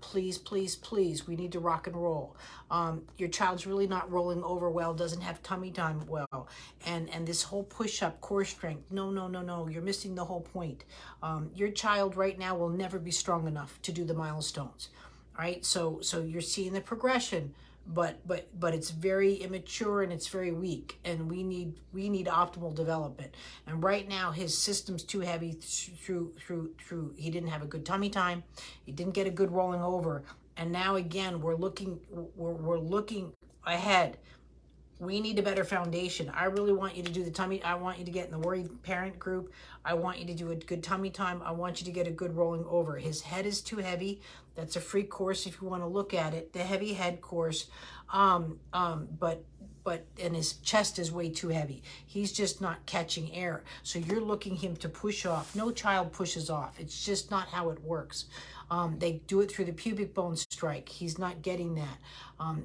please, please, please, we need to rock and roll. Your child's really not rolling over well, doesn't have tummy time well. And this whole push-up core strength, no, you're missing the whole point. Your child right now will never be strong enough to do the milestones. All right, so you're seeing the progression, but it's very immature and it's very weak, and we need optimal development. And right now his system's too heavy through he didn't have a good tummy time, he didn't get a good rolling over, and now again we're looking ahead. We need a better foundation. I really want you to do the tummy. I want you to get in the worried parent group. I want you to do a good tummy time. I want you to get a good rolling over. His head is too heavy. That's a free course if you want to look at it. The heavy head course. And his chest is way too heavy. He's just not catching air. So you're looking him to push off. No child pushes off. It's just not how it works. They do it through the pubic bone strike. He's not getting that.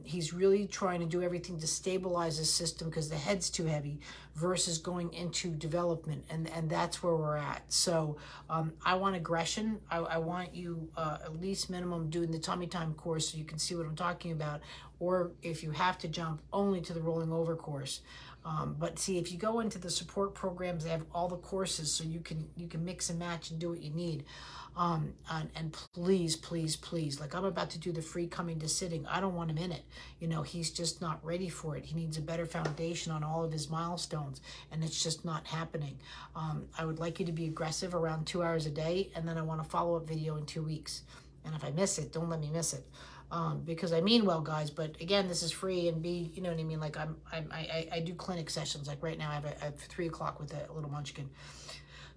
He's really trying to do everything to stabilize his system because the head's too heavy versus going into development. And that's where we're at. So I want aggression. I want you at least minimum doing the tummy time course so you can see what I'm talking about. Or if you have to jump, only to the rolling over course. But see, if you go into the support programs, they have all the courses so you can mix and match and do what you need. And please, please, please, like I'm about to do the free coming to sitting. I don't want him in it. You know, he's just not ready for it. He needs a better foundation on all of his milestones, and it's just not happening. I would like you to be aggressive around 2 hours a day, and then I want a follow-up video in 2 weeks. And if I miss it, don't let me miss it. Because I mean well, guys, but again, this is free, and you know what I mean? Like I do clinic sessions. Like right now I have 3 o'clock with a little munchkin.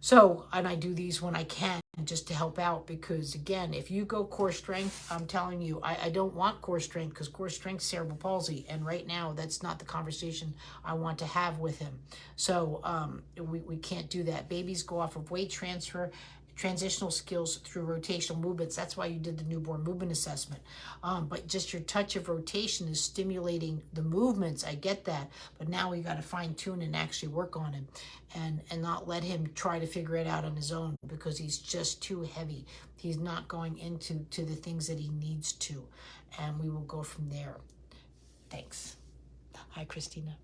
So, and I do these when I can just to help out, because again, if you go core strength, I'm telling you, I don't want core strength, because core strength is cerebral palsy. And right now that's not the conversation I want to have with him. So we can't do that. Babies go off of weight transfer, transitional skills through rotational movements. That's why you did the newborn movement assessment. But just your touch of rotation is stimulating the movements. I get that. But now we got to fine tune and actually work on him, and not let him try to figure it out on his own, because he's just too heavy. He's not going into the things that he needs to. And we will go from there. Thanks. Hi, Christina.